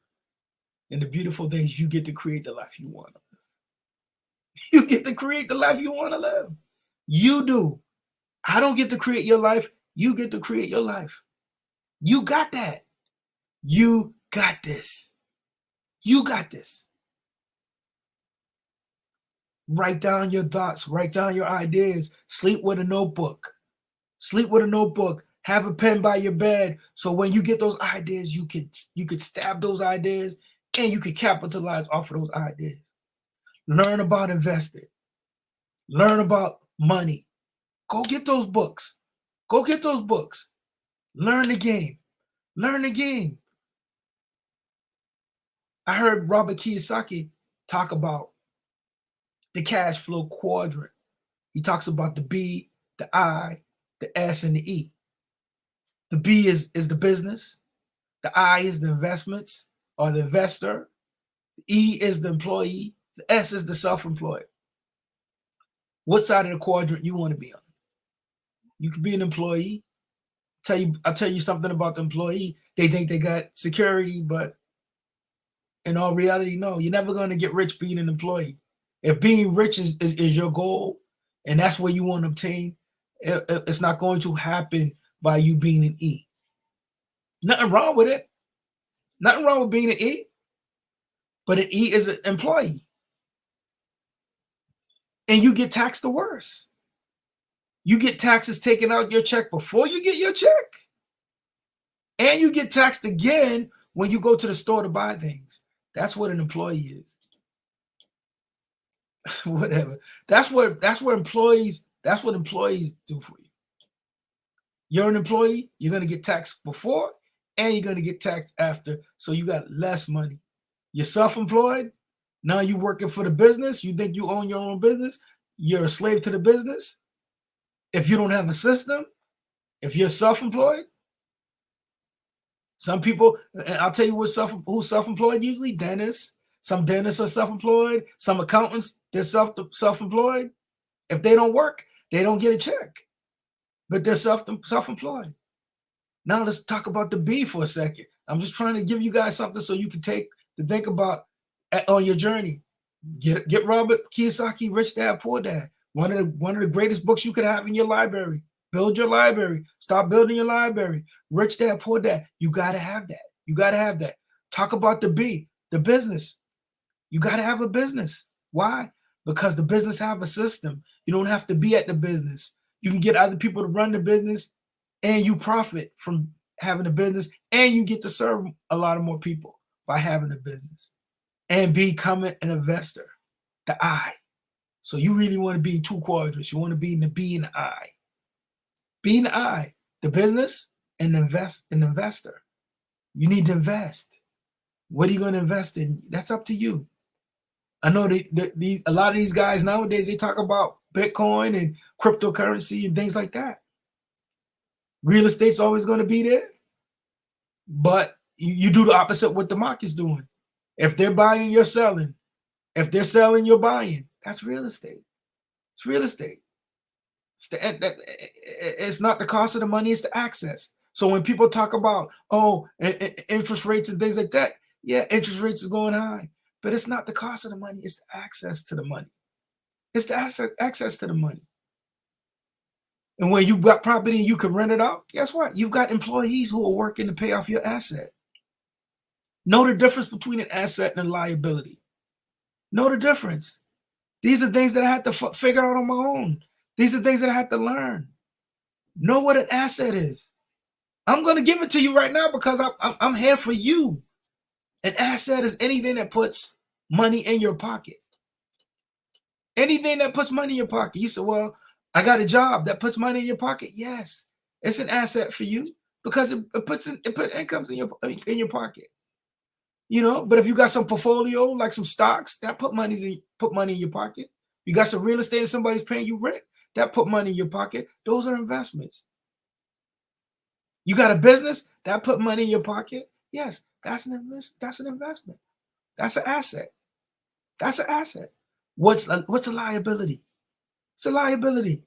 And the beautiful thing is you get to create the life you want to live. You get to create the life you want to live. You do. I don't get to create your life. You get to create your life. You got that. You got this. You got this. Write down your thoughts. Write down your ideas. Sleep with a notebook. Sleep with a notebook. Have a pen by your bed. So when you get those ideas, you could stab those ideas and you could capitalize off of those ideas. Learn about investing. Learn about money. Go get those books. Go get those books. Learn the game. Learn the game. I heard Robert Kiyosaki talk about the cash flow quadrant. He talks about the B, the I, the S, and the E. The B is the business. The I is the investments or the investor. The E is the employee. The S is the self-employed. What side of the quadrant you want to be on? You could be an employee. I'll tell you something about the employee. They think they got security, but in all reality, no. You're never going to get rich being an employee. If being rich is your goal and that's what you want to obtain, it's not going to happen by you being an E. Nothing wrong with it. Nothing wrong with being an E. But an E is an employee. And you get taxed the worst. You get taxes taken out your check before you get your check. And you get taxed again when you go to the store to buy things. That's what an employee is. Whatever. That's what employees do for you. You're an employee, you're going to get taxed before and you're going to get taxed after. So you got less money. You're self-employed. Now you're working for the business. You think you own your own business. You're a slave to the business. If you don't have a system, if you're self-employed, some people, and I'll tell you who's self-employed usually, dentists. Some dentists are self-employed. Some accountants, they're self-employed. If they don't work, they don't get a check. But they're self-employed. Now let's talk about the B for a second. I'm just trying to give you guys something so you can take to think about on your journey. Get Robert Kiyosaki, Rich Dad, Poor Dad. One of the greatest books you could have in your library. Build your library. Start building your library. Rich Dad, Poor Dad. You got to have that. You got to have that. Talk about the B, the business. You got to have a business. Why? Because the business have a system. You don't have to be at the business. You can get other people to run the business and you profit from having a business and you get to serve a lot of more people by having a business and becoming an investor, the I. So you really want to be in two quadrants. You want to be in the B and the I. B and the I, the business an investor. You need to invest. What are you going to invest in? That's up to you. I know that a lot of these guys nowadays, they talk about Bitcoin and cryptocurrency and things like that. Real estate's always going to be there, but you do the opposite what the market's doing. If they're buying, you're selling. If they're selling, you're buying. That's real estate. It's real estate. It's not the cost of the money, it's the access. So when people talk about, interest rates and things like that, yeah, interest rates is going high, but it's not the cost of the money, it's the access to the money. It's the access to the money. And when you've got property and you can rent it out, guess what? You've got employees who are working to pay off your asset. Know the difference between an asset and a liability. Know the difference. These are things that I had to figure out on my own. These are things that I had to learn. Know what an asset is. I'm going to give it to you right now because I'm here for you. An asset is anything that puts money in your pocket. Anything that puts money in your pocket. You say, well, I got a job that puts money in your pocket. Yes, it's an asset for you because it puts incomes in your pocket. You know, but if you got some portfolio, like some stocks, that put money in your pocket. You got some real estate and somebody's paying you rent, that put money in your pocket. Those are investments. You got a business, that put money in your pocket. Yes, that's an investment. That's an asset. That's an asset. What's a liability? It's a liability.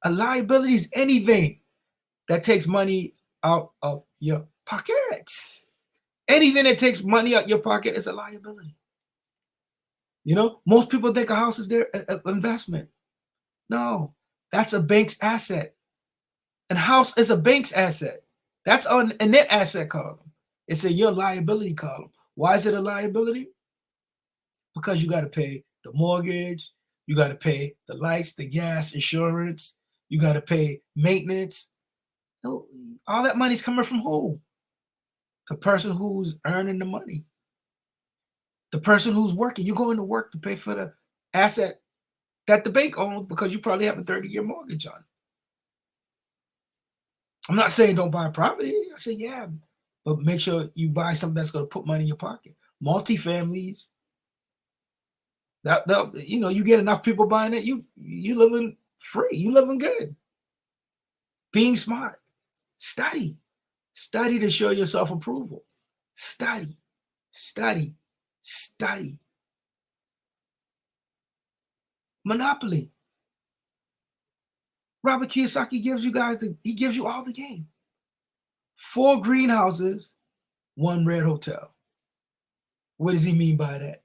A liability is anything that takes money out of your pockets. Anything that takes money out your pocket is a liability. You know, most people think a house is their investment. No, that's a bank's asset. And house is a bank's asset. That's on a net asset column. It's in your liability column. Why is it a liability? Because you got to pay the mortgage, you got to pay the lights, the gas, insurance, you got to pay maintenance. All that money's coming from who? The person who's earning the money. The person who's working. You're going to work to pay for the asset that the bank owns because you probably have a 30-year mortgage on it. I'm not saying don't buy property. I say, yeah, but make sure you buy something that's going to put money in your pocket. Multifamilies. You get enough people buying it, you living free. You living good. Being smart. Study. Study to show yourself approval. Study. Study. Study. Monopoly. Robert Kiyosaki gives you all the game. 4 greenhouses, 1 red hotel. What does he mean by that?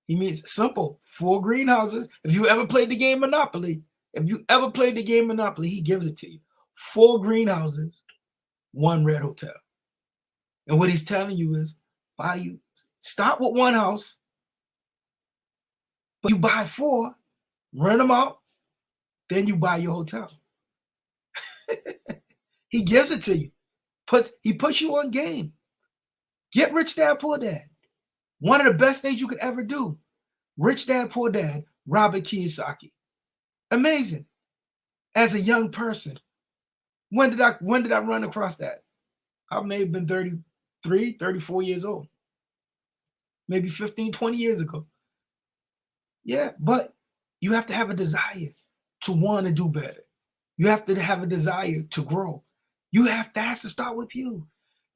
He means simple. 4 greenhouses. If you ever played the game Monopoly, he gives it to you. 4 greenhouses, 1 red hotel. And what he's telling you is start with 1 house, but you buy 4, rent them out, then you buy your hotel. He gives it to you. He puts you on game. Get Rich Dad Poor Dad. One of the best things you could ever do. Rich Dad Poor Dad, Robert Kiyosaki. Amazing. As a young person. When did I run across that? I may have been 33, 34 years old. Maybe 15, 20 years ago. Yeah, but you have to have a desire to want to do better. You have to have a desire to grow. That has to start with you.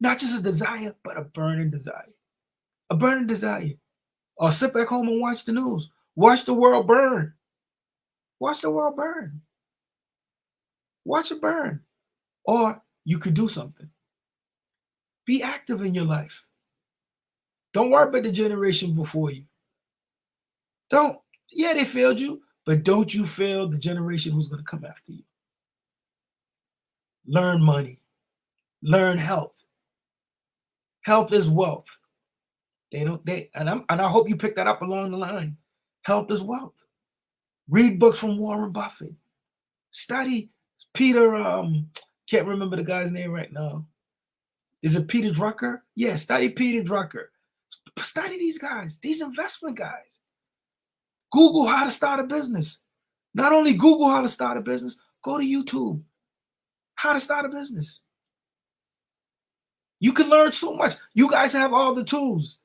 Not just a desire, but a burning desire. A burning desire. Or sit back home and watch the news. Watch the world burn. Watch the world burn. Watch it burn. Or you could do something. Be active in your life. Don't worry about the generation before you. They failed you, but don't you fail the generation who's going to come after you. Learn money. Learn health. Health is wealth. And I hope you pick that up along the line. Health is wealth. Read books from Warren Buffett. Study Peter, can't remember the guy's name right now. Is it Peter Drucker? Yeah, study Peter Drucker. Study these guys, these investment guys. Google how to start a business. Not only Google how to start a business, go to YouTube. how to start a business. You can learn so much. You guys have all the tools.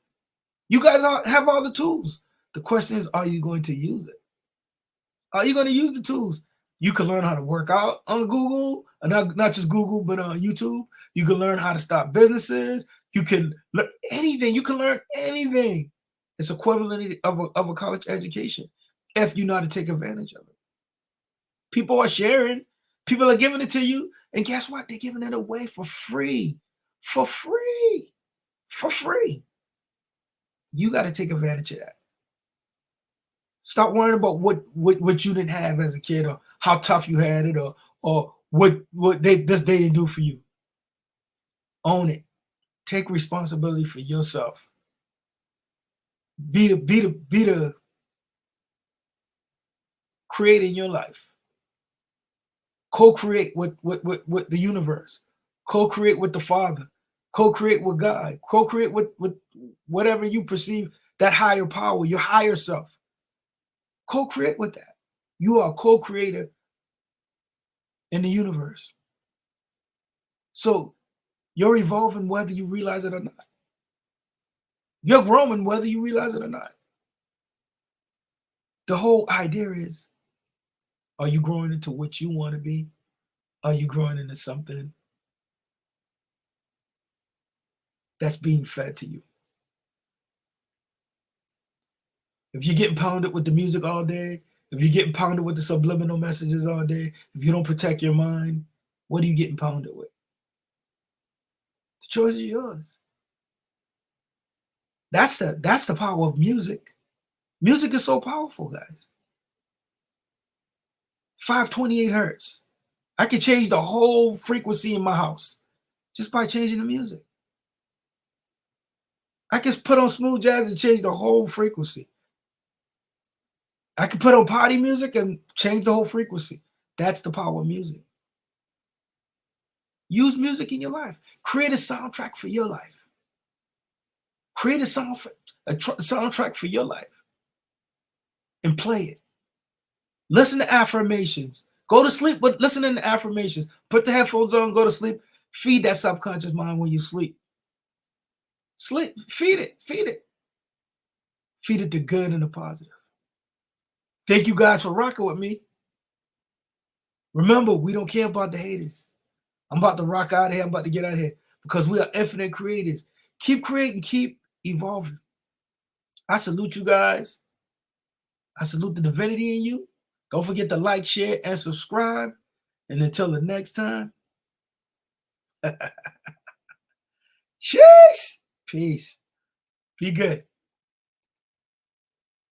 You guys have all the tools. The question is, are you going to use it? Are you going to use the tools? You can learn how to work out on Google, not just Google, but on YouTube. You can learn how to start businesses. You can learn anything. You can learn anything. It's equivalent of a college education if you know how to take advantage of it. People are sharing. People are giving it to you. And guess what? They're giving it away for free. For free. For free. You got to take advantage of that. Stop worrying about what you didn't have as a kid, or how tough you had it, or what they didn't do for you. Own it. Take responsibility for yourself. Be the creator in your life. Co-create with the universe. Co-create with the Father. Co-create with God. Co-create with whatever you perceive, that higher power, your higher self. Co-create with that. You are a co-creator in the universe. So you're evolving whether you realize it or not. You're growing whether you realize it or not. The whole idea is, are you growing into what you want to be? Are you growing into something that's being fed to you? If you're getting pounded with the music all day, if you're getting pounded with the subliminal messages all day, if you don't protect your mind, what are you getting pounded with? The choice is yours. That's the power of music. Music is so powerful, guys. 528 hertz. I could change the whole frequency in my house just by changing the music. I can put on smooth jazz and change the whole frequency. I can put on party music and change the whole frequency. That's the power of music. Use music in your life. Create a soundtrack for your life. Create a soundtrack for your life and play it. Listen to affirmations. Go to sleep, but listening to affirmations. Put the headphones on, go to sleep. Feed that subconscious mind when you sleep. Sleep. Feed it. Feed it. Feed it the good and the positive. Thank you guys for rocking with me. Remember, we don't care about the haters. I'm about to rock out of here. I'm about to get out of here because we are infinite creators. Keep creating, keep evolving. I salute you guys. I salute the divinity in you. Don't forget to like, share, and subscribe. And until the next time, cheers. Peace. Be good.